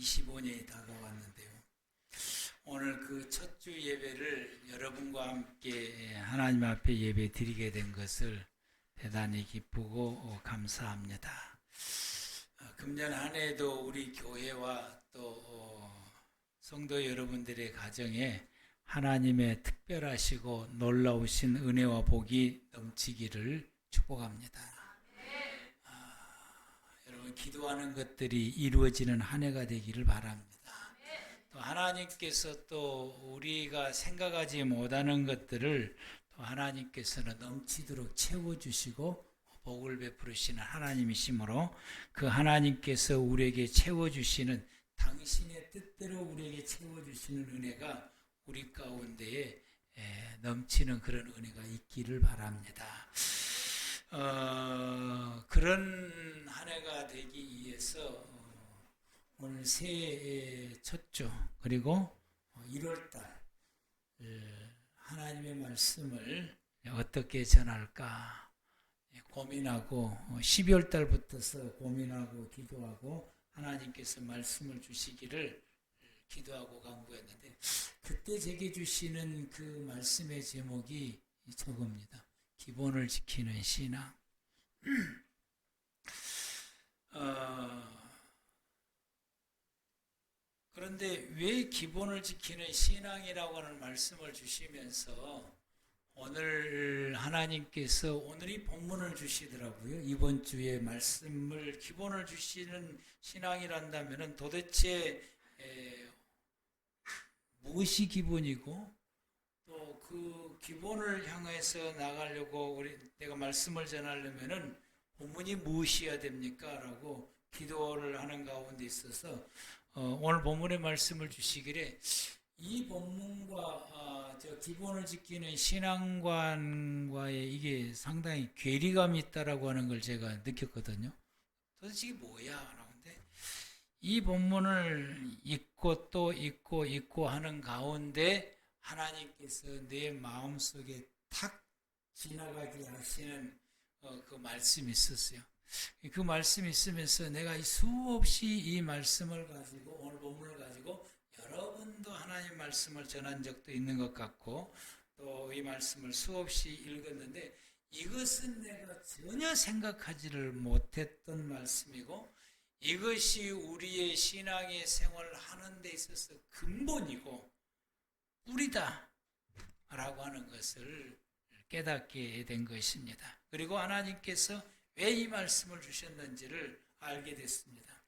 25년이 다가왔는데요. 오늘 그 첫 주 예배를 여러분과 함께 하나님 앞에 예배 드리게 된 것을 대단히 기쁘고 감사합니다. 금년 한 해도 우리 교회와 또 성도 여러분들의 가정에 하나님의 특별하시고 놀라우신 은혜와 복이 넘치기를 축복합니다. 여러분 기도하는 것들이 이루어지는 한 해가 되기를 바랍니다. 또 하나님께서 또 우리가 생각하지 못하는 것들을 또 하나님께서는 넘치도록 채워주시고 복을 베푸시는 하나님이시므로 그 하나님께서 우리에게 채워주시는 당신의 뜻대로 우리에게 채워주시는 은혜가 우리 가운데에 넘치는 그런 은혜가 있기를 바랍니다. 그런 한 해가 되기 위해서 오늘 새해 첫 주 그리고 1월달 하나님의 말씀을 어떻게 전할까 고민하고 12월달부터서 고민하고 기도하고 하나님께서 말씀을 주시기를 기도하고 간구했는데 그때 제게 주시는 그 말씀의 제목이 저겁니다. 기본을 지키는 신앙. 그런데 왜 기본을 지키는 신앙이라고 하는 말씀을 주시면서 오늘 하나님께서 오늘 이 본문을 주시더라고요. 이번 주에 말씀을 기본을 주시는 신앙이란다면 도대체 무엇이 기본이고 또 그 기본을 향해서 나가려고 내가 말씀을 전하려면은 본문이 무엇이어야 됩니까? 라고 기도를 하는 가운데 있어서 오늘 본문의 말씀을 주시기에 이 본문과 저 기본을 지키는 신앙관과의 이게 상당히 괴리감이 있다라고 하는 걸 제가 느꼈거든요. 도대체 이게 뭐야? 라는데 이 본문을 읽고 또 읽고 하는 가운데 하나님께서 내 마음속에 탁 지나가게 하시는 그 말씀이 있었어요. 그 말씀이 있으면서 내가 수없이 이 말씀을 가지고 오늘 본문을 가지고 여러분도 하나님 말씀을 전한 적도 있는 것 같고 또 이 말씀을 수없이 읽었는데 이것은 내가 전혀 생각하지를 못했던 말씀이고 이것이 우리의 신앙의 생활을 하는 데 있어서 근본이고 뿌리다 라고 하는 것을 깨닫게 된 것입니다. 그리고 하나님께서 왜 이 말씀을 주셨는지를 알게 됐습니다.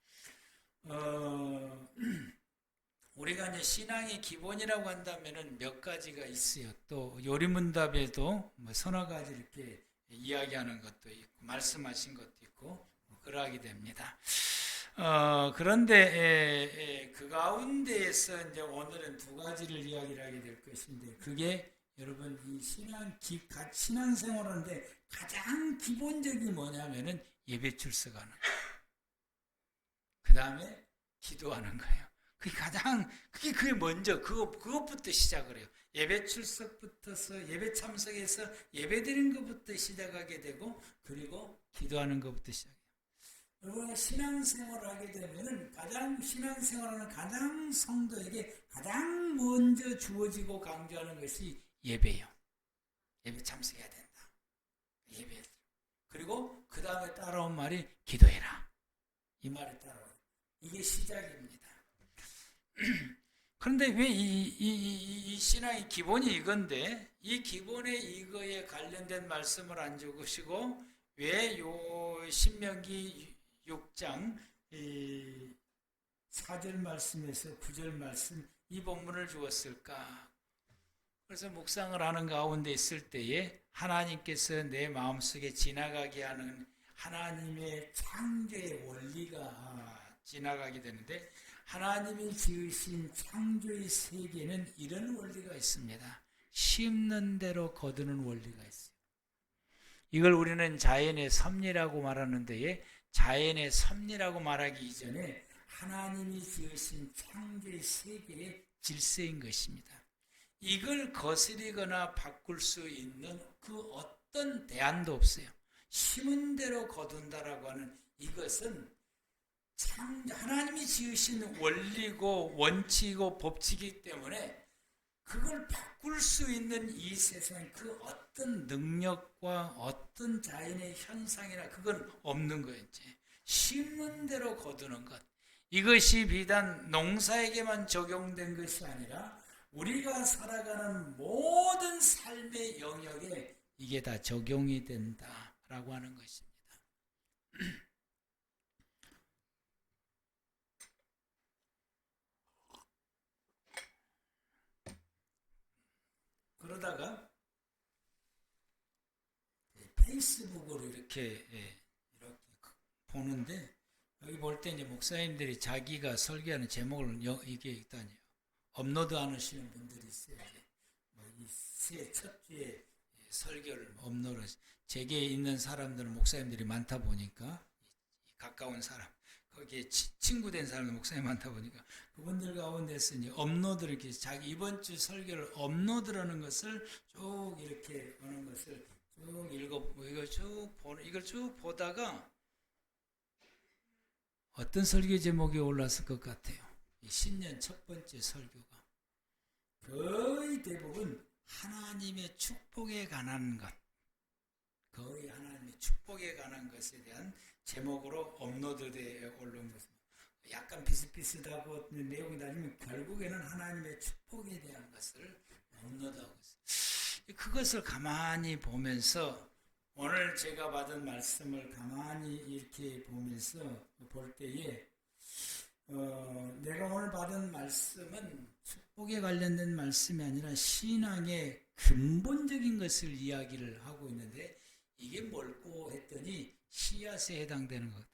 우리가 이제 신앙의 기본이라고 한다면은 몇 가지가 있어요. 또 요리문답에도 서너 가지 이렇게 이야기하는 것도 있고 말씀하신 것도 있고 그러하게 됩니다. 그런데 그 가운데에서 이제 오늘은 두 가지를 이야기를 하게 될 것인데 그게 여러분 이 신앙생활하는데 가장 기본적인 뭐냐면은 예배 출석하는 거예요. 그 다음에 기도하는 거예요. 그게 먼저 그것부터 시작을 해요. 예배 출석부터서 예배 참석해서 예배 드리는 것부터 시작하게 되고 그리고 기도하는 것부터 시작해요. 여러분 신앙생활을 하게 되면은 신앙생활하는 가장 성도에게 가장 먼저 주어지고 강조하는 것이 예배예요. 예배 참석해야 된다. 예배. 그리고 그 다음에 따라온 말이 기도해라. 이 말이 따라와요. 이게 시작입니다. 그런데 왜 이 신앙의 기본이 이건데 이 기본의 이거에 관련된 말씀을 안 주시고 왜 요 신명기 6장 4절 말씀에서 9절 말씀 이 본문을 주었을까? 그래서 묵상을 하는 가운데 있을 때에 하나님께서 내 마음속에 지나가게 하는 하나님의 창조의 원리가 지나가게 되는데 하나님이 지으신 창조의 세계는 이런 원리가 있습니다. 심는 대로 거두는 원리가 있어요. 이걸 우리는 자연의 섭리라고 말하는 데에 자연의 섭리라고 말하기 이전에 하나님이 지으신 창조의 세계의 질서인 것입니다. 이걸 거스리거나 바꿀 수 있는 그 어떤 대안도 없어요. 심은 대로 거둔다라고 하는 이것은 하나님이 지으신 원리고 원칙이고 법칙이기 때문에 그걸 바꿀 수 있는 이 세상 그 어떤 능력과 어떤 자연의 현상이나 그건 없는 거예요. 이제 심는 대로 거두는 것. 이것이 비단 농사에게만 적용된 것이 아니라 우리가 살아가는 모든 삶의 영역에 이게 다 적용이 된다라고 하는 것입니다. 그러다가 페이스북으로 이렇게 보는데 여기 볼 때 이제 목사님들이 자기가 설교하는 제목을 이게 있다니요. 업로드 하시는 분들이 있어요. 이 첫 주에 설교를 업로드. 제게 있는 사람들은 목사님들이 많다 보니까 가까운 사람 거기에 친구 된 사람이 목사님 많다 보니까 그분들 가운데서 이제 업로드를 이렇게 자기 이번 주 설교를 업로드라는 것을 쭉 이렇게 보는 것을 쭉 이걸 쭉 보다가 어떤 설교 제목이 올랐을 것 같아요. 이 신년 첫 번째 설교가 거의 대부분 하나님의 축복에 관한 것, 거의 하나님의 축복에 관한 것에 대한 제목으로 업로드되어 올라온 것입니다. 약간 비슷비슷하고 내용이 다르지만 결국에는 하나님의 축복에 대한 것을 업로드하고 있어요. 그것을 가만히 보면서 오늘 제가 받은 말씀을 가만히 이렇게 보면서 볼 때에 내가 오늘 받은 말씀은 축복에 관련된 말씀이 아니라 신앙의 근본적인 것을 이야기를 하고 있는데 이게 뭘고 했더니 씨앗에 해당되는 것들,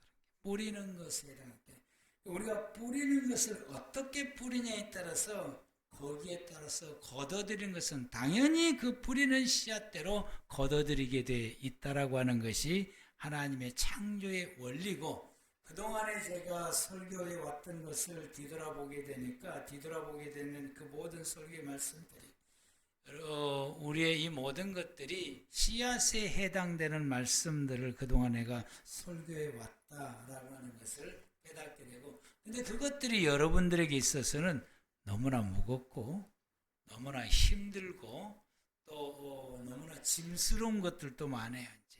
뿌리는 것에 해당돼. 우리가 뿌리는 것을 어떻게 뿌리냐에 따라서 거기에 따라서 거둬들이는 것은 당연히 그 뿌리는 씨앗대로 거둬들이게 돼 있다라고 하는 것이 하나님의 창조의 원리고 그동안에 제가 설교해 왔던 것을 뒤돌아보게 되니까 뒤돌아보게 되는 그 모든 설교의 말씀들이 우리의 이 모든 것들이 씨앗에 해당되는 말씀들을 그동안 내가 설교해 왔다라고 하는 것을 깨닫게 되고 근데 그것들이 여러분들에게 있어서는 너무나 무겁고 너무나 힘들고 또 너무나 짐스러운 것들도 많아요. 이제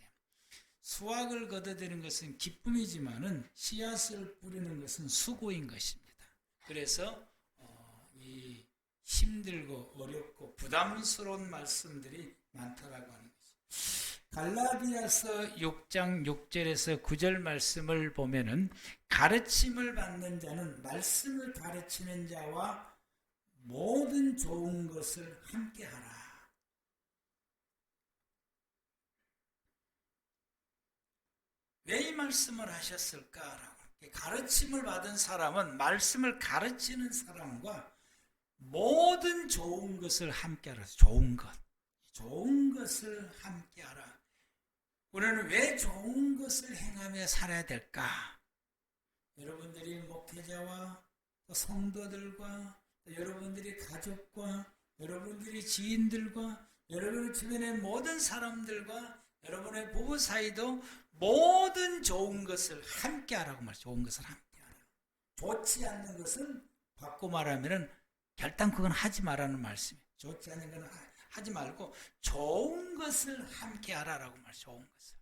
수확을 거둬들이는 것은 기쁨이지만은 씨앗을 뿌리는 것은 수고인 것입니다. 그래서 이 힘들고 어렵고 부담스러운 말씀들이 많다라고 하는 것입니다. 갈라디아서 6장 6절에서 9절 말씀을 보면은 가르침을 받는 자는 말씀을 가르치는 자와 모든 좋은 것을 함께 하라. 왜 이 말씀을 하셨을까라고. 가르침을 받은 사람은 말씀을 가르치는 사람과 모든 좋은 것을 함께 하라. 좋은 것을 함께 하라. 우리는 왜 좋은 것을 행하며 살아야 될까? 여러분들이 목회자와 성도들과 여러분들이 가족과 여러분들이 지인들과 여러분의 주변의 모든 사람들과 여러분의 부부 사이도 모든 좋은 것을 함께 하라고 말해요. 좋은 것을 함께 하라. 좋지 않는 것은 바꿔 말하면 결단 그건 하지 말라는 말씀이에요. 좋지 않은 건 하지 말고 좋은 것을 함께 하라라고 말해요. 좋은 것을.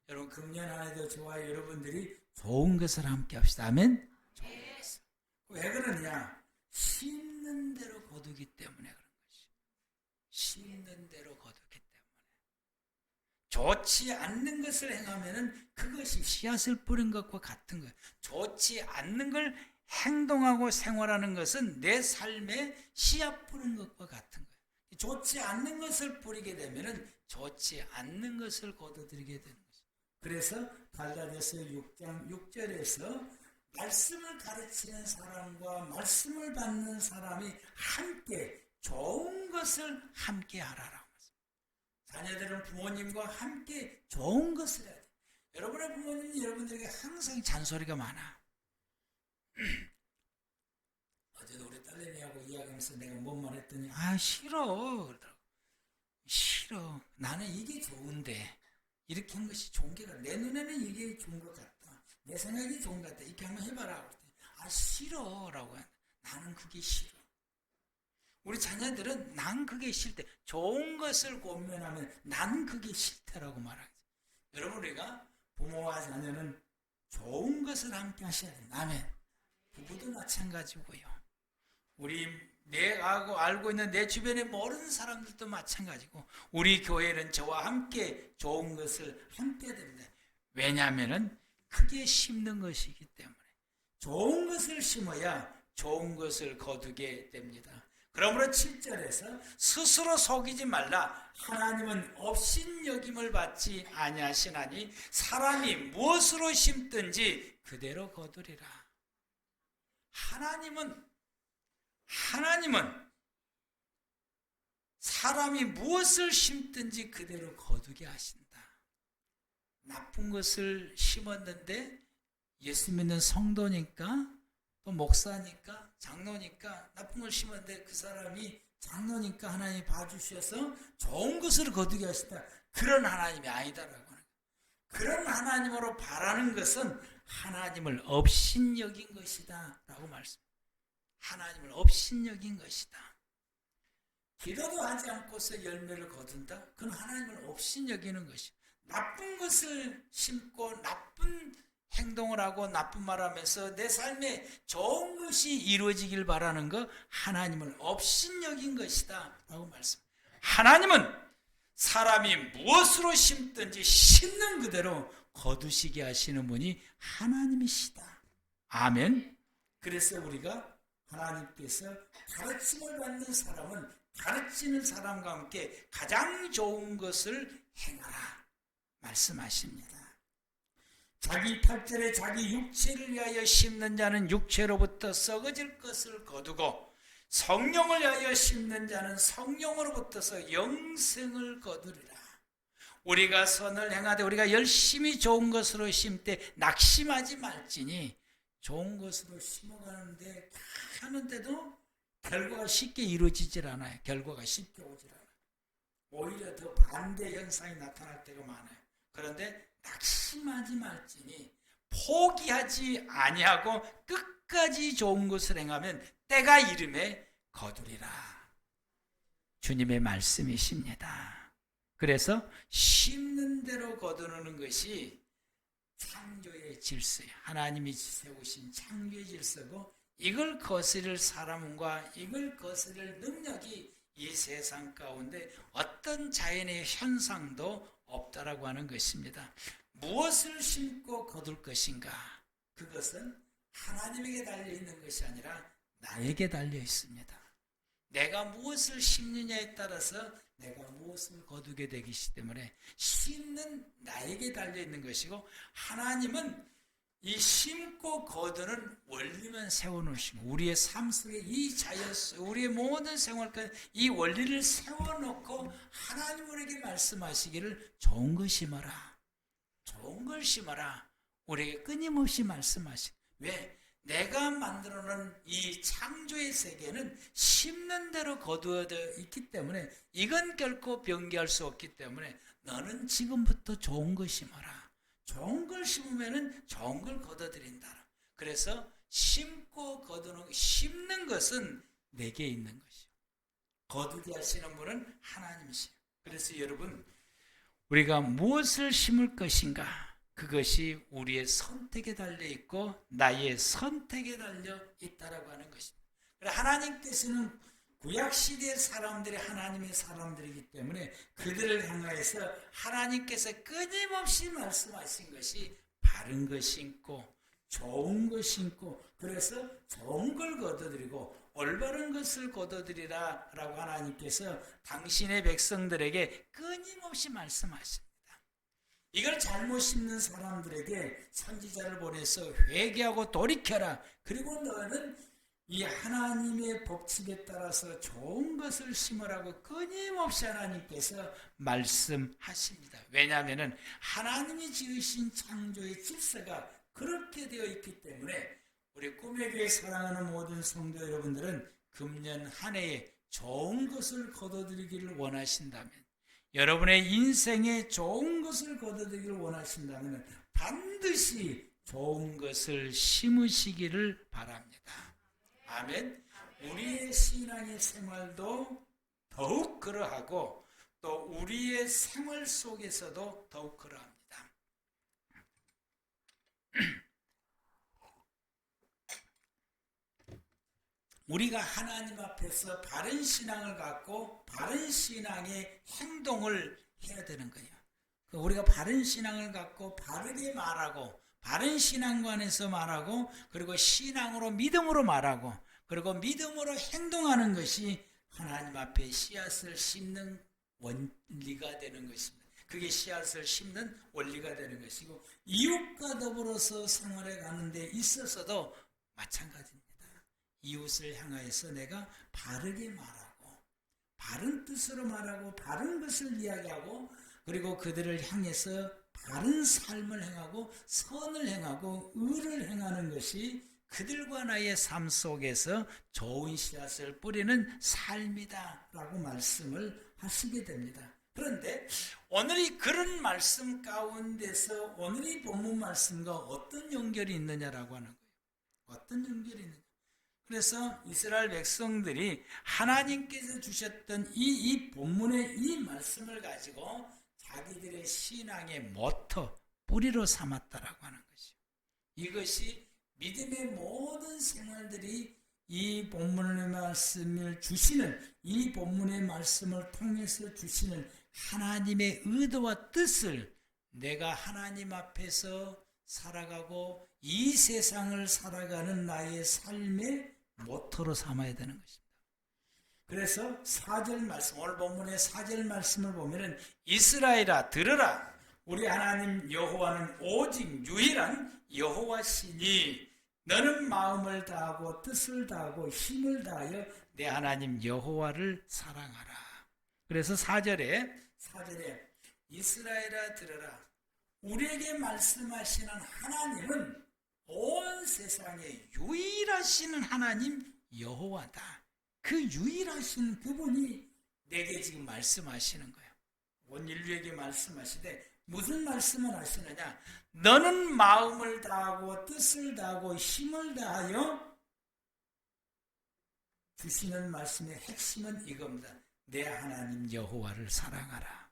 여러분 금년 안에도 저와 여러분들이 좋은 것을 함께 합시다. 아멘? 좋은 것을. 왜 그러냐? 심는 대로 거두기 때문에 그런 것이. 심는 대로 거두기 때문에. 좋지 않는 것을 행하면은 그것이 씨앗을 뿌린 것과 같은 거예요. 좋지 않는 걸 행동하고 생활하는 것은 내 삶에 씨앗 뿌린 것과 같은 거예요. 좋지 않는 것을 뿌리게 되면은 좋지 않는 것을 거둬들이게 되는 거죠. 그래서 갈라디아서 6장 6절에서 말씀을 가르치는 사람과 말씀을 받는 사람이 함께 좋은 것을 함께 하라라고 했습니다. 자녀들은 부모님과 함께 좋은 것을 해야 돼요. 여러분의 부모님이 여러분들에게 항상 잔소리가 많아. 어제도 우리 딸내미하고 이야기하면서 내가 뭔 말했더니 싫어 그러더라고. 싫어. 나는 이게 좋은데 이렇게 한 것이 좋은 게 내 눈에는 이게 좋은 것 같다. 내 생각이 좋은 것 같아. 이렇게 한번 해봐라. 그랬더니, 아, 싫어. 라고 하는데, 나는 그게 싫어. 우리 자녀들은 난 그게 싫대. 좋은 것을 고민하면 난 그게 싫다라고 말하죠. 여러분, 우리가 부모와 자녀는 좋은 것을 함께 하셔야 돼요. 아멘. 부부도 마찬가지고요. 내가 알고 있는 내 주변에 모르는 사람들도 마찬가지고, 우리 교회는 저와 함께 좋은 것을 함께 해야 됩니다. 왜냐하면 크게 심는 것이기 때문에. 좋은 것을 심어야 좋은 것을 거두게 됩니다. 그러므로 7절에서 스스로 속이지 말라. 하나님은 업신여김을 받지 아니하시나니 사람이 무엇으로 심든지 그대로 거두리라. 하나님은 사람이 무엇을 심든지 그대로 거두게 하신다. 나쁜 것을 심었는데 예수 믿는 성도니까 또 목사니까 장로니까 나쁜 걸 심었는데 그 사람이 장로니까 하나님이 봐주셔서 좋은 것을 거두게 하신다. 그런 하나님이 아니다라고 하는 거예요. 그런 하나님으로 바라는 것은 하나님을 업신여긴 것이다 라고 말씀합니다. 하나님을 업신여긴 것이다. 기도도 하지 않고서 열매를 거둔다? 그건 하나님을 업신여기는 것이다. 나쁜 것을 심고 나쁜 행동을 하고 나쁜 말을 하면서 내 삶에 좋은 것이 이루어지길 바라는 것, 하나님을 업신여긴 것이다 라고 말씀합니다. 하나님은 사람이 무엇으로 심든지 심는 그대로 거두시게 하시는 분이 하나님이시다. 아멘. 그래서 우리가 하나님께서 가르침을 받는 사람은 가르치는 사람과 함께 가장 좋은 것을 행하라 말씀하십니다. 자기 8절에 자기 육체를 위하여 심는 자는 육체로부터 썩어질 것을 거두고 성령을 위하여 심는 자는 성령으로부터서 영생을 거두리라. 우리가 선을 행하되 우리가 열심히 좋은 것으로 심되 낙심하지 말지니 좋은 것으로 심어가는데 하는데도 결과가 쉽게 이루어지질 않아요. 결과가 쉽게 오질 않아요. 오히려 더 반대 현상이 나타날 때가 많아요. 그런데 낙심하지 말지니 포기하지 아니하고 끝까지 좋은 것을 행하면 때가 이름에 거두리라. 주님의 말씀이십니다. 그래서 심는 대로 거두는 것이 창조의 질서예요. 하나님이 세우신 창조의 질서고 이걸 거스릴 사람과 이걸 거스릴 능력이 이 세상 가운데 어떤 자연의 현상도 없다라고 하는 것입니다. 무엇을 심고 거둘 것인가? 그것은 하나님에게 달려있는 것이 아니라 나에게 달려 있습니다. 내가 무엇을 심느냐에 따라서 내가 무엇을 거두게 되기 때문에 심는 나에게 달려있는 것이고 하나님은 이 심고 거두는 원리만 세워놓으시고 우리의 삶 속에 이 자연 속 우리의 모든 생활까지 이 원리를 세워놓고 하나님 우리에게 말씀하시기를 좋은 걸 심어라. 좋은 걸 심어라. 우리에게 끊임없이 말씀하시고 왜? 내가 만들어놓은 이 창조의 세계는 심는 대로 거두어져 있기 때문에 이건 결코 변개할 수 없기 때문에 너는 지금부터 좋은 걸 심어라. 좋은 걸 심으면 좋은 걸 거둬들인다. 그래서 심고 거두는 심는 것은 내게 있는 것이요. 거두게 하시는 분은 하나님이시요. 그래서 여러분 우리가 무엇을 심을 것인가? 그것이 우리의 선택에 달려있고 나의 선택에 달려있다라고 하는 것입니다. 하나님께서는 구약시대의 사람들이 하나님의 사람들이기 때문에 그들을 향하여서 하나님께서 끊임없이 말씀하신 것이 바른 것 심고 좋은 것 심고 그래서 좋은 걸 거둬들이고 올바른 것을 거둬들이라 라고 하나님께서 당신의 백성들에게 끊임없이 말씀하십니다. 이걸 잘못 심는 사람들에게 선지자를 보내서 회개하고 돌이켜라. 그리고 너는 이 하나님의 법칙에 따라서 좋은 것을 심으라고 끊임없이 하나님께서 말씀하십니다. 왜냐하면 하나님이 지으신 창조의 질서가 그렇게 되어 있기 때문에 우리 꿈의 교회 사랑하는 모든 성도 여러분들은 금년 한 해에 좋은 것을 거둬들이기를 원하신다면 여러분의 인생에 좋은 것을 거둬들이기를 원하신다면 반드시 좋은 것을 심으시기를 바랍니다. 아멘. 우리의 신앙의 생활도 더욱 그러하고 또 우리의 생활 속에서도 더욱 그러합니다. 우리가 하나님 앞에서 바른 신앙을 갖고 바른 신앙의 행동을 해야 되는 거예요. 우리가 바른 신앙을 갖고 바르게 말하고 바른 신앙관에서 말하고 그리고 신앙으로 믿음으로 말하고 그리고 믿음으로 행동하는 것이 하나님 앞에 씨앗을 심는 원리가 되는 것입니다. 그게 씨앗을 심는 원리가 되는 것이고 이웃과 더불어서 생활해 가는 데 있어서도 마찬가지입니다. 이웃을 향하여서 내가 바르게 말하고 바른 뜻으로 말하고 바른 것을 이야기하고 그리고 그들을 향해서 바른 삶을 행하고 선을 행하고 의를 행하는 것이 그들과 나의 삶 속에서 좋은 씨앗을 뿌리는 삶이다 라고 말씀을 하시게 됩니다. 그런데 오늘이 그런 말씀 가운데서 오늘의 본문 말씀과 어떤 연결이 있느냐라고 하는 거예요. 어떤 연결이 있느냐. 그래서 이스라엘 백성들이 하나님께서 주셨던 이 본문의 이 말씀을 가지고 자기들의 신앙의 모터, 뿌리로 삼았다라고 하는 것이요. 이것이 믿음의 모든 생활들이 이 본문의 말씀을 주시는 이 본문의 말씀을 통해서 주시는 하나님의 의도와 뜻을 내가 하나님 앞에서 살아가고 이 세상을 살아가는 나의 삶의 모토로 삼아야 되는 것입니다. 그래서 4절 말씀, 오늘 본문의 4절 말씀을 보면은 이스라엘아 들으라 우리 하나님 여호와는 오직 유일한 여호와시니 너는 마음을 다하고 뜻을 다하고 힘을 다하여 내 하나님 여호와를 사랑하라. 그래서 4절에 이스라엘아 들으라 우리에게 말씀하시는 하나님은 온 세상에 유일하시는 하나님 여호와다. 그 유일하신 그분이 내게 지금 말씀하시는 거예요. 온 인류에게 말씀하시되 무슨 말씀을 하시느냐? 너는 마음을 다하고 뜻을 다하고 힘을 다하여 주시는 말씀의 핵심은 이겁니다. 내 하나님 여호와를 사랑하라.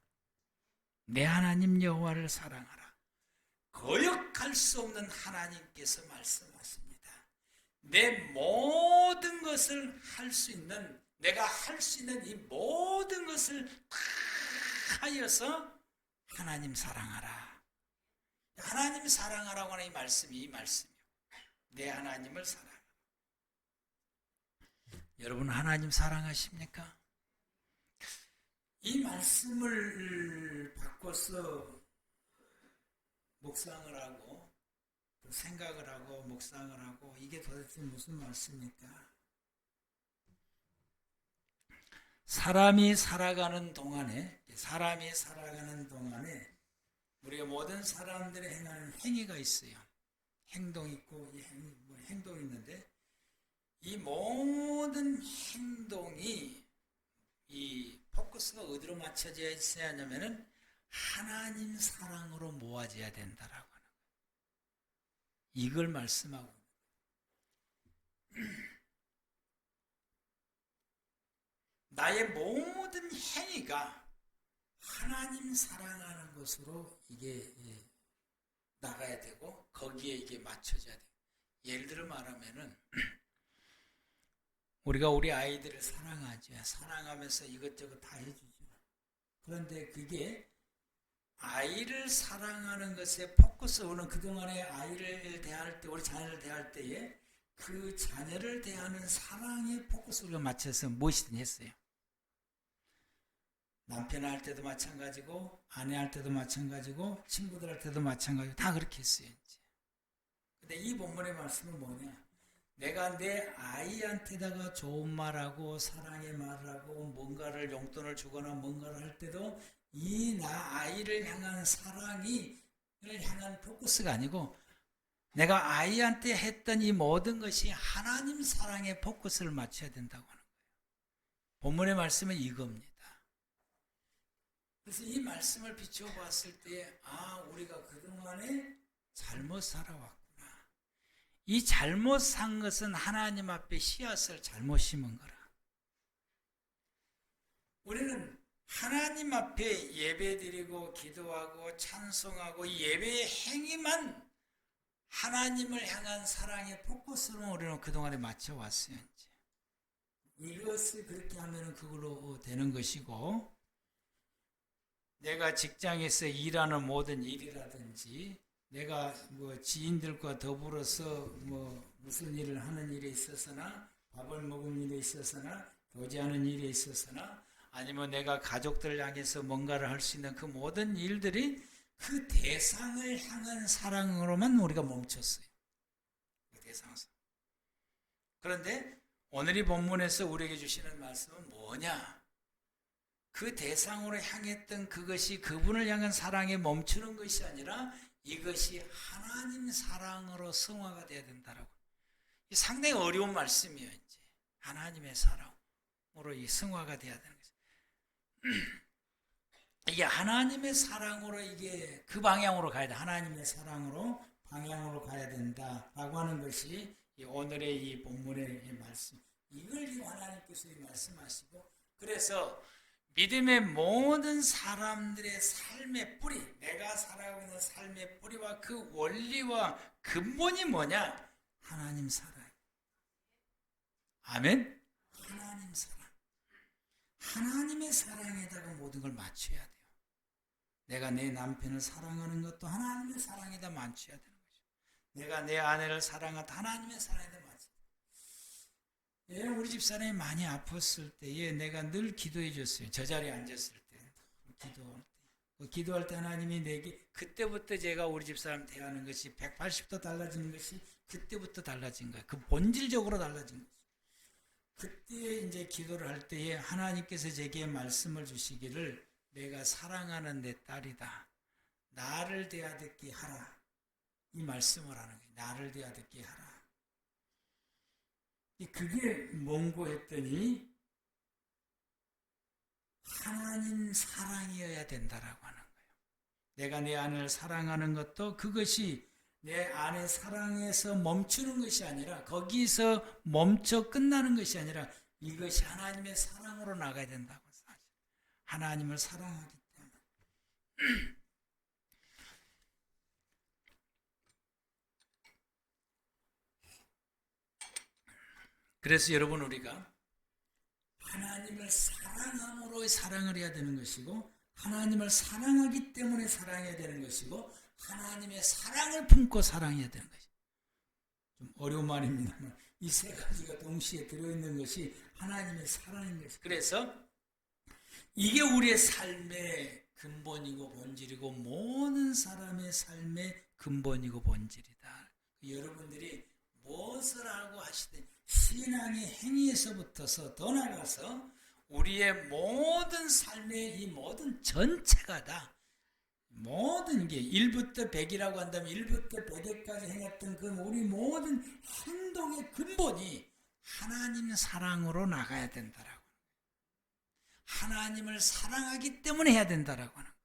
내 하나님 여호와를 사랑하라. 거역할 수 없는 하나님께서 말씀하십니다. 내 모든 것을 할 수 있는 내가 할 수 있는 이 모든 것을 다 하여서 하나님 사랑하라. 하나님 사랑하라고 하는 이 말씀이요. 내 하나님을 사랑하라. 여러분 하나님 사랑하십니까? 이 말씀을 바꿔서 묵상을 하고 또 생각을 하고 묵상을 하고 이게 도대체 무슨 말씀입니까? 사람이 살아가는 동안에 우리가 모든 사람들이 행하는 행위가 있어요. 행동이 있고 행동이 있는데 이 모든 행동이 이 포커스가 어디로 맞춰져 있어야 하냐면은 하나님 사랑으로 모아져야 된다라고 하는 거예요. 이걸 말씀하고 나의 모든 행위가 하나님 사랑하는 것으로 이게 나가야 되고 거기에 이게 맞춰져야 돼요. 예를 들어 말하면은 우리가 우리 아이들을 사랑하죠. 사랑하면서 이것저것 다 해주죠. 그런데 그게 아이를 사랑하는 것에 포커스는 그동안에 아이를 대할 때, 우리 자녀를 대할 때에 그 자녀를 대하는 사랑의 포커스를 맞춰서 무엇이든 했어요. 남편 할 때도 마찬가지고, 아내 할 때도 마찬가지고, 친구들 할 때도 마찬가지고, 다 그렇게 했어요. 이제. 근데 이 본문의 말씀은 뭐냐? 내가 내 아이한테다가 좋은 말하고 사랑의 말을 하고 뭔가를 용돈을 주거나 뭔가를 할 때도 이 나 아이를 향한 사랑을 향한 포커스가 아니고 내가 아이한테 했던 이 모든 것이 하나님 사랑의 포커스를 맞춰야 된다고 하는 거예요. 본문의 말씀은 이겁니다. 그래서 이 말씀을 비추어 봤을 때 우리가 그동안에 잘못 살아왔구나. 이 잘못 산 것은 하나님 앞에 씨앗을 잘못 심은 거라. 우리는 하나님 앞에 예배드리고 기도하고 찬송하고 이 예배의 행위만 하나님을 향한 사랑의 포커스로 우리는 그동안에 맞춰왔어요. 이제. 이것을 그렇게 하면 그걸로 되는 것이고, 내가 직장에서 일하는 모든 일이라든지 내가 지인들과 더불어서 무슨 일을 하는 일에 있어서나 밥을 먹은 일에 있어서나 교제하는 일에 있어서나 아니면 내가 가족들을 향해서 뭔가를 할 수 있는 그 모든 일들이 그 대상을 향한 사랑으로만 우리가 멈췄어요. 그 대상에서. 그런데 오늘 이 본문에서 우리에게 주시는 말씀은 뭐냐? 그 대상으로 향했던 그것이 그분을 향한 사랑에 멈추는 것이 아니라 이것이 하나님 사랑으로 승화가 되어야 된다라고. 상당히 어려운 말씀이에요. 이제 하나님의 사랑으로 이 승화가 되어야 되는 거죠. 이게 하나님의 사랑으로 이게 그 방향으로 가야 돼. 하나님의 사랑으로 방향으로 가야 된다라고 하는 것이 오늘의 이 본문의 말씀. 이걸 하나님께서 말씀하시고, 그래서 믿음의 모든 사람들의 삶의 뿌리, 내가 살아가고 있는 삶의 뿌리와 그 원리와 근본이 뭐냐? 하나님 사랑. 아멘? 하나님 사랑. 하나님의 사랑에다가 모든 걸 맞춰야 돼요. 내가 내 남편을 사랑하는 것도 하나님의 사랑에다 맞춰야 되는 거죠. 내가 내 아내를 사랑하다 하나님의 사랑에다 맞춰야 돼요. 우리 집사람이 많이 아팠을 때에 내가 늘 기도해 줬어요. 저 자리에 앉았을 때 기도할 때 하나님이 내게, 그때부터 제가 우리 집사람 대하는 것이 180도 달라지는 것이 그때부터 달라진 거예요. 그 본질적으로 달라진 거예요. 그때 이제 기도를 할 때에 하나님께서 제게 말씀을 주시기를, 내가 사랑하는 내 딸이다, 나를 대하듯게 하라, 이 말씀을 하는 거예요. 나를 대하듯게 하라. 그게 뭔고 했더니 하나님 사랑이어야 된다라고 하는 거예요. 내가 내 아내를 사랑하는 것도 그것이 내 아내 사랑에서 멈추는 것이 아니라, 거기서 멈춰 끝나는 것이 아니라 이것이 하나님의 사랑으로 나가야 된다고. 사실 하나님을 사랑하기 때문에. 그래서 여러분, 우리가 하나님을 사랑함으로 사랑을 해야 되는 것이고, 하나님을 사랑하기 때문에 사랑해야 되는 것이고, 하나님의 사랑을 품고 사랑해야 되는 것이죠. 좀 어려운 말입니다만 이 세 가지가 동시에 들어있는 것이 하나님의 사랑인 것이죠. 그래서 이게 우리의 삶의 근본이고 본질이고 모든 사람의 삶의 근본이고 본질이다. 여러분들이 무엇을 하고 하시든 신앙의 행위에서부터서 더 나가서 우리의 모든 삶의 이 모든 전체가 다, 모든 게 1부터 100이라고 한다면 1부터 100에까지 행했던 그 우리 모든 행동의 근본이 하나님 사랑으로 나가야 된다라고. 하나님을 사랑하기 때문에 해야 된다라고 하는 거.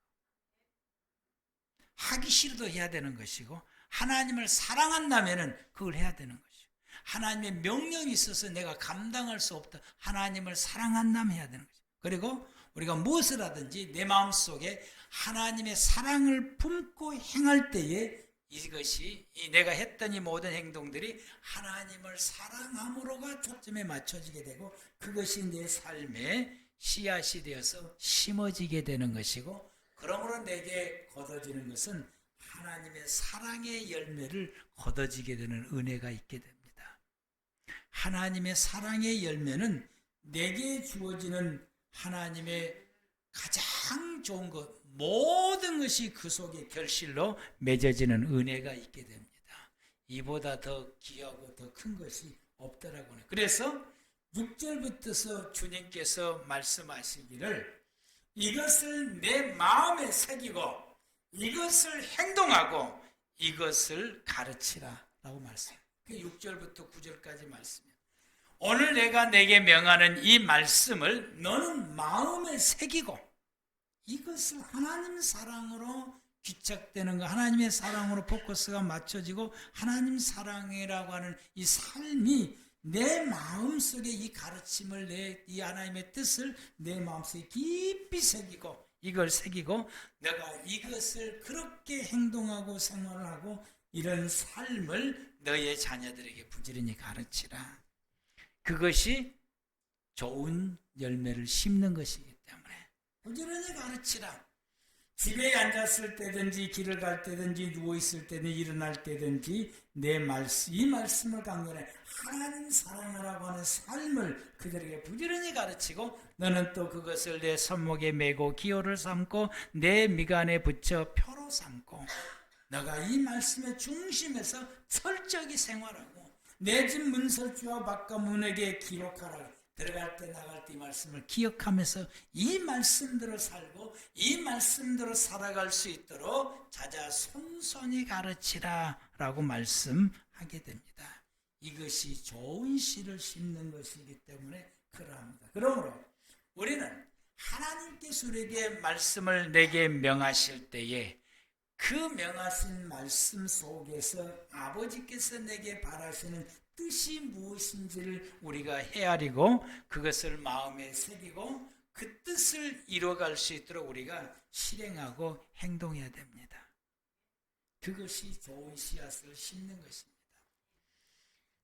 하기 싫어도 해야 되는 것이고, 하나님을 사랑한다면은 그걸 해야 되는 것이고, 하나님의 명령이 있어서 내가 감당할 수 없다, 하나님을 사랑한다면 해야 되는 것이고, 그리고 우리가 무엇을 하든지 내 마음속에 하나님의 사랑을 품고 행할 때에 이것이 내가 했던 이 모든 행동들이 하나님을 사랑함으로가 초점에 맞춰지게 되고, 그것이 내 삶의 씨앗이 되어서 심어지게 되는 것이고, 그러므로 내게 거둬지는 것은 하나님의 사랑의 열매를 거둬지게 되는 은혜가 있게 됩니다. 하나님의 사랑의 열매는 내게 주어지는 하나님의 가장 좋은 것, 모든 것이 그 속에 결실로 맺어지는 은혜가 있게 됩니다. 이보다 더 귀하고 더 큰 것이 없더라고 해요. 그래서 6절부터서 주님께서 말씀하시기를, 이것을 내 마음에 새기고 이것을 행동하고 이것을 가르치라 라고 말씀해요. 6절부터 9절까지 말씀이에요. 오늘 내가 내게 명하는 이 말씀을 너는 마음에 새기고 이것을 하나님 사랑으로 귀착되는 거, 하나님의 사랑으로 포커스가 맞춰지고 하나님 사랑이라고 하는 이 삶이 내 마음속에 이 가르침을, 이 하나님의 뜻을 내 마음속에 깊이 새기고, 이걸 새기고 내가 이것을 그렇게 행동하고 생활을 하고 이런 삶을 너의 자녀들에게 부지런히 가르치라. 그것이 좋은 열매를 심는 것이기 때문에 부지런히 가르치라. 집에 앉았을 때든지 길을 갈 때든지 누워있을 때든지 일어날 때든지 이 말씀을 강론해 하나님 사랑하라고 하는 삶을 그들에게 부지런히 가르치고 너는 또 그것을 내 손목에 메고 기호를 삼고 내 미간에 붙여 표로 삼고 너가 이 말씀의 중심에서 철저히 생활하고 내 집 문설주와 바깥문에게 기록하라. 들어갈 때 나갈 때 이 말씀을 기억하면서 이 말씀대로 살고 이 말씀대로 살아갈 수 있도록 자자손손히 가르치라 라고 말씀하게 됩니다. 이것이 좋은 씨를 심는 것이기 때문에 그러합니다. 그러므로 우리는 하나님께서 우리에게 말씀을 내게 명하실 때에 그 명하신 말씀 속에서 아버지께서 내게 바라시는 뜻이 무엇인지를 우리가 헤아리고 그것을 마음에 새기고 그 뜻을 이뤄갈 수 있도록 우리가 실행하고 행동해야 됩니다. 그것이 좋은 씨앗을 심는 것입니다.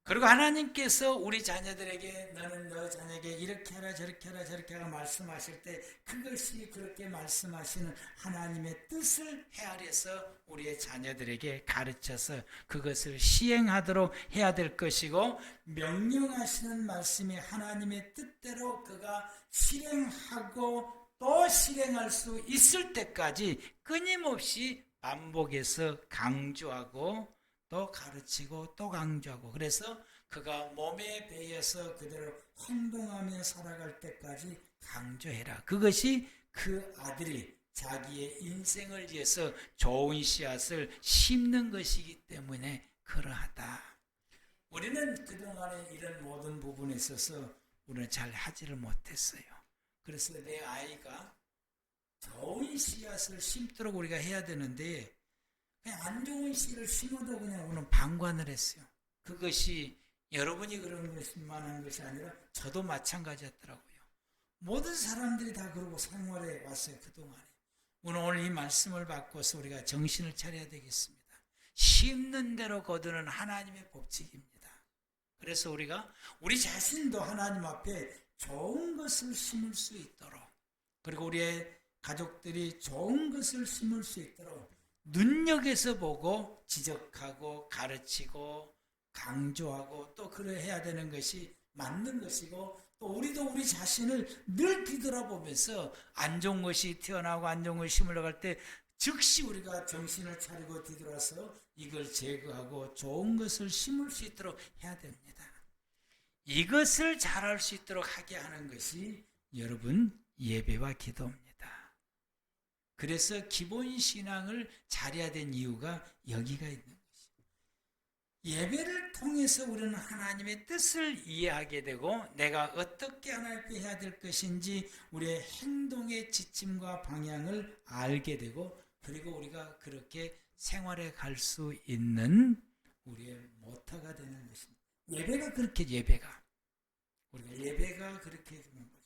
그리고 하나님께서 우리 자녀들에게 너는 너 자녀에게 이렇게 하라 저렇게 하라 저렇게 하라 말씀하실 때 그것이 그렇게 말씀하시는 하나님의 뜻을 헤아려서 우리의 자녀들에게 가르쳐서 그것을 시행하도록 해야 될 것이고 명령하시는 말씀이 하나님의 뜻대로 그가 실행하고 또 실행할 수 있을 때까지 끊임없이 반복해서 강조하고 또 가르치고 또 강조하고 그래서 그가 몸에 배어서 그대로 행동하며 살아갈 때까지 강조해라. 그것이 그 아들이 자기의 인생을 위해서 좋은 씨앗을 심는 것이기 때문에 그러하다. 우리는 그동안에 이런 모든 부분에 있어서 우리는 잘 하지를 못했어요. 그래서 내 아이가 좋은 씨앗을 심도록 우리가 해야 되는데 그냥 안 좋은 씨를 심어도 그냥 우리는 방관을 했어요. 그것이 여러분이 그런 것만한 것이 아니라 저도 마찬가지였더라고요. 모든 사람들이 다 그러고 생활해 왔어요. 그동안에. 오늘 이 말씀을 받고서 우리가 정신을 차려야 되겠습니다. 심는 대로 거두는 하나님의 법칙입니다. 그래서 우리가 우리 자신도 하나님 앞에 좋은 것을 심을 수 있도록 그리고 우리의 가족들이 좋은 것을 심을 수 있도록 눈여겨서 보고 지적하고 가르치고 강조하고 또 그래야 되는 것이 맞는 것이고 또 우리도 우리 자신을 늘 뒤돌아보면서 안 좋은 것이 튀어나오고 안 좋은 것이 심으려고 할 때 즉시 우리가 정신을 차리고 뒤돌아서 이걸 제거하고 좋은 것을 심을 수 있도록 해야 됩니다. 이것을 잘할 수 있도록 하게 하는 것이 여러분 예배와 기도입니다. 그래서 기본 신앙을 잘해야 된 이유가 여기가 있는 것입니다. 예배를 통해서 우리는 하나님의 뜻을 이해하게 되고 내가 어떻게 하나님께 해야 될 것인지 우리의 행동의 지침과 방향을 알게 되고 그리고 우리가 그렇게 생활해 갈 수 있는 우리의 모터가 되는 것입니다. 예배가 그렇게 우리가 그렇게 되는 것입니다.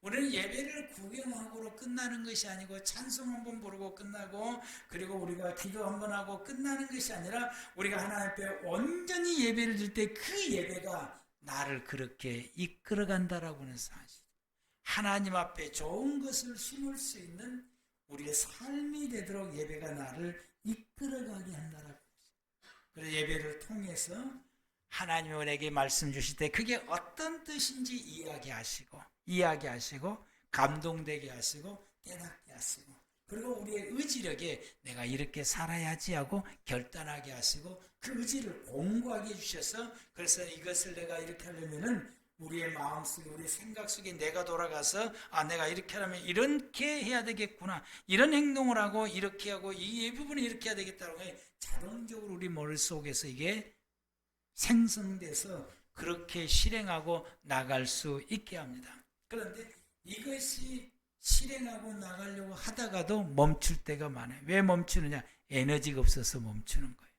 우리는 예배를 구경하고로 끝나는 것이 아니고 찬송 한번 부르고 끝나고 그리고 우리가 기도 한번 하고 끝나는 것이 아니라 우리가 하나님 앞에 온전히 예배를 드릴 때 그 예배가 나를 그렇게 이끌어간다라고 하는 사실. 하나님 앞에 좋은 것을 심을 수 있는 우리의 삶이 되도록 예배가 나를 이끌어가게 한다라고. 그래서 예배를 통해서 하나님이 우리에게 말씀 주실 때 그게 어떤 뜻인지 이야기하시고 감동되게 하시고 깨닫게 하시고 그리고 우리의 의지력에 내가 이렇게 살아야지 하고 결단하게 하시고 그 의지를 공고하게 해주셔서 그래서 이것을 내가 이렇게 하려면은 우리의 마음속에 우리 생각 속에 내가 돌아가서 내가 이렇게 하려면 이렇게 해야 되겠구나 이런 행동을 하고 이렇게 하고 이 부분을 이렇게 해야 되겠다고 자동적으로 우리 머릿속에서 이게 생성돼서 그렇게 실행하고 나갈 수 있게 합니다. 그런데 이것이 실행하고 나가려고 하다가도 멈출 때가 많아요. 왜 멈추느냐? 에너지가 없어서 멈추는 거예요.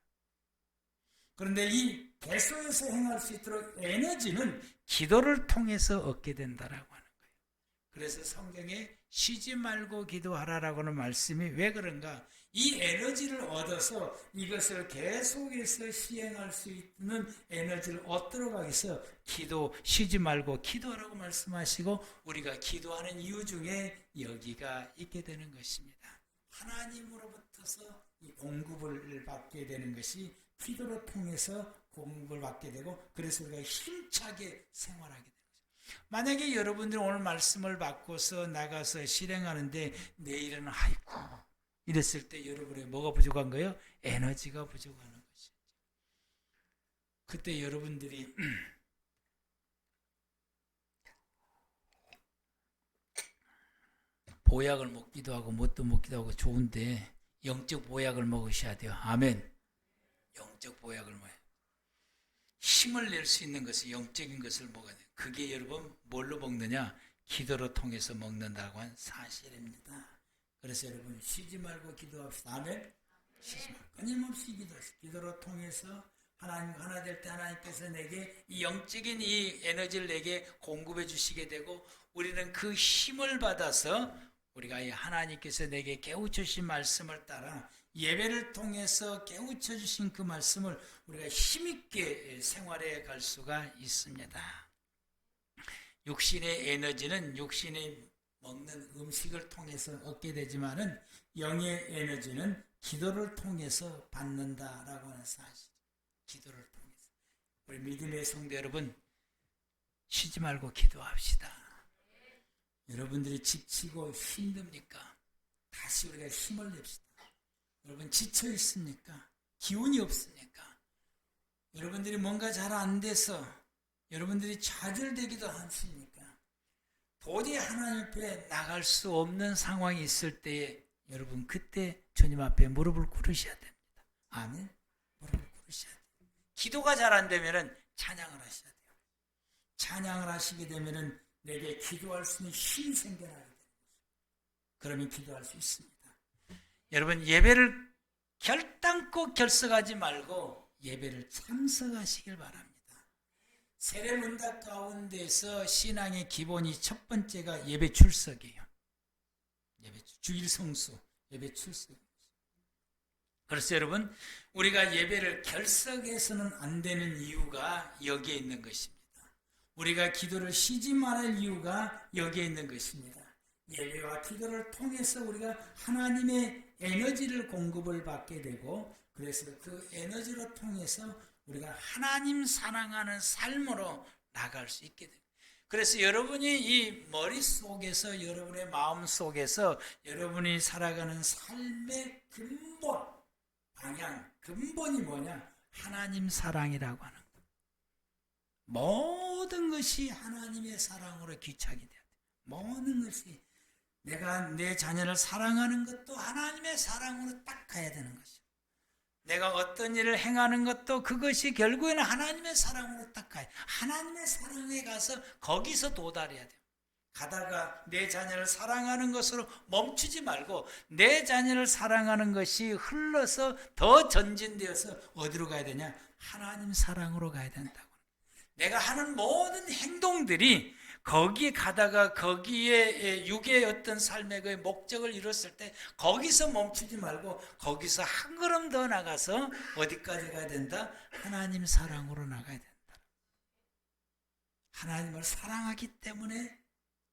그런데 이 계속해서 행할 수 있도록 에너지는 기도를 통해서 얻게 된다라고 하는 거예요. 그래서 성경에 쉬지 말고 기도하라라고는 말씀이 왜 그런가? 이 에너지를 얻어서 이것을 계속해서 시행할 수 있는 에너지를 얻도록 하기 위해서 쉬지 말고 기도하라고 말씀하시고 우리가 기도하는 이유 중에 여기가 있게 되는 것입니다. 하나님으로부터서 이 공급을 받게 되는 것이 기도를 통해서 공급을 받게 되고 그래서 우리가 힘차게 생활하게 됩니다. 만약에 여러분들이 오늘 말씀을 받고서 나가서 실행하는데 내일은 아이고 이랬을 때 여러분의 뭐가 부족한 거예요? 에너지가 부족한 것이죠. 그때 여러분들이 보약을 먹기도 하고 뭣도 먹기도 하고 좋은데 영적 보약을 먹으셔야 돼요. 아멘. 영적 보약을 먹어요. 힘을 낼 수 있는 것은 영적인 것을 먹어야 돼요. 그게 여러분 뭘로 먹느냐? 기도로 통해서 먹는다고 한 사실입니다. 그래서 여러분 쉬지 말고 기도합시다. 아멘. 쉬지 말고 끊임없이 기도하시고 기도로 통해서 하나님 하나 될 때 하나님께서 내게 이 영적인 이 에너지를 내게 공급해 주시게 되고 우리는 그 힘을 받아서 우리가 이 하나님께서 내게 깨우쳐 주신 말씀을 따라 예배를 통해서 깨우쳐 주신 그 말씀을 우리가 힘있게 생활해 갈 수가 있습니다. 육신의 에너지는 육신이 먹는 음식을 통해서 얻게 되지만은 영의 에너지는 기도를 통해서 받는다라고 하는 사실. 기도를 통해서. 우리 믿음의 성도 여러분, 쉬지 말고 기도합시다. 여러분들이 지치고 힘듭니까? 다시 우리가 힘을 냅시다. 여러분 지쳐 있습니까? 기운이 없습니까? 여러분들이 뭔가 잘 안 돼서 여러분들이 좌절되기도 하십니까? 도저히 하나님 앞에 나갈 수 없는 상황이 있을 때에 여러분 그때 주님 앞에 무릎을 꿇으셔야 됩니다. 아멘. 무릎을 꿇으셔야 돼요. 기도가 잘 안 되면은 찬양을 하셔야 돼요. 찬양을 하시게 되면은 내게 기도할 수 있는 힘이 생겨나게 됩니다. 그러면 기도할 수 있습니다. 여러분 예배를 결단코 결석하지 말고 예배를 참석하시길 바랍니다. 세례문답 가운데서 신앙의 기본이 첫 번째가 예배 출석이에요. 주일 성수, 예배 출석. 그래서 여러분 우리가 예배를 결석해서는 안 되는 이유가 여기에 있는 것입니다. 우리가 기도를 쉬지 말할 이유가 여기에 있는 것입니다. 예배와 기도를 통해서 우리가 하나님의 에너지를 공급을 받게 되고 그래서 그 에너지를 통해서 우리가 하나님 사랑하는 삶으로 나갈 수 있게 됩니다. 그래서 여러분이 이 머릿속에서 여러분의 마음속에서 여러분이 살아가는 삶의 근본, 방향, 근본이 뭐냐? 하나님 사랑이라고 하는 거예요. 모든 것이 하나님의 사랑으로 귀착이 돼야 돼요. 모든 것이 내가 내 자녀를 사랑하는 것도 하나님의 사랑으로 딱 가야 되는 것이요. 내가 어떤 일을 행하는 것도 그것이 결국에는 하나님의 사랑으로 딱 가요. 하나님의 사랑에 가서 거기서 도달해야 돼요. 가다가 내 자녀를 사랑하는 것으로 멈추지 말고 내 자녀를 사랑하는 것이 흘러서 더 전진되어서 어디로 가야 되냐? 하나님 사랑으로 가야 된다고. 내가 하는 모든 행동들이 거기에 가다가 거기에 육의 어떤 삶의 그 목적을 이뤘을 때 거기서 멈추지 말고 거기서 한 걸음 더 나가서 어디까지 가야 된다? 하나님 사랑으로 나가야 된다. 하나님을 사랑하기 때문에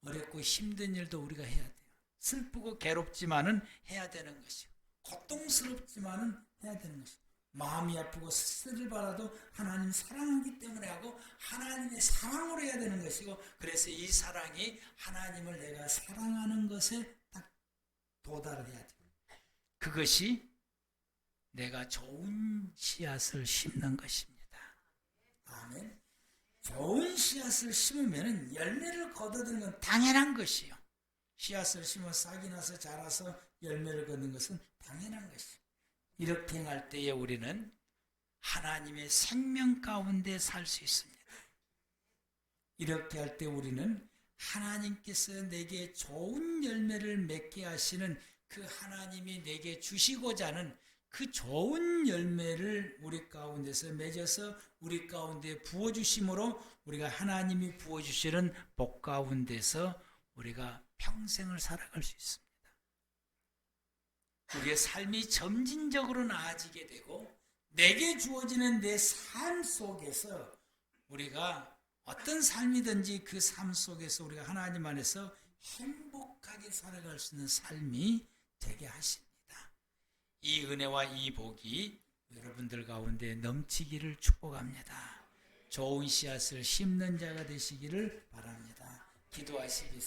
어렵고 힘든 일도 우리가 해야 돼요. 슬프고 괴롭지만은 해야 되는 것이요. 고통스럽지만은 해야 되는 것이요. 마음이 아프고 스스를 받아도 하나님 사랑하기 때문에 하고 하나님의 사랑으로 해야 되는 것이고 그래서 이 사랑이 하나님을 내가 사랑하는 것에 딱 도달해야 돼요. 그것이 내가 좋은 씨앗을 심는 것입니다. 아멘. 좋은 씨앗을 심으면 열매를 거두는 건 당연한 것이요. 씨앗을 심어 싹이 나서 자라서 열매를 거두는 것은 당연한 것이요. 이렇게 행할 때에 우리는 하나님의 생명 가운데 살 수 있습니다. 이렇게 할 때 우리는 하나님께서 내게 좋은 열매를 맺게 하시는 그 하나님이 내게 주시고자 하는 그 좋은 열매를 우리 가운데서 맺어서 우리 가운데 부어주심으로 우리가 하나님이 부어주시는 복 가운데서 우리가 평생을 살아갈 수 있습니다. 우리의 삶이 점진적으로 나아지게 되고 내게 주어지는 내 삶 속에서 우리가 어떤 삶이든지 그 삶 속에서 우리가 하나님 안에서 행복하게 살아갈 수 있는 삶이 되게 하십니다. 이 은혜와 이 복이 여러분들 가운데 넘치기를 축복합니다. 좋은 씨앗을 심는 자가 되시기를 바랍니다. 기도하시겠습니다.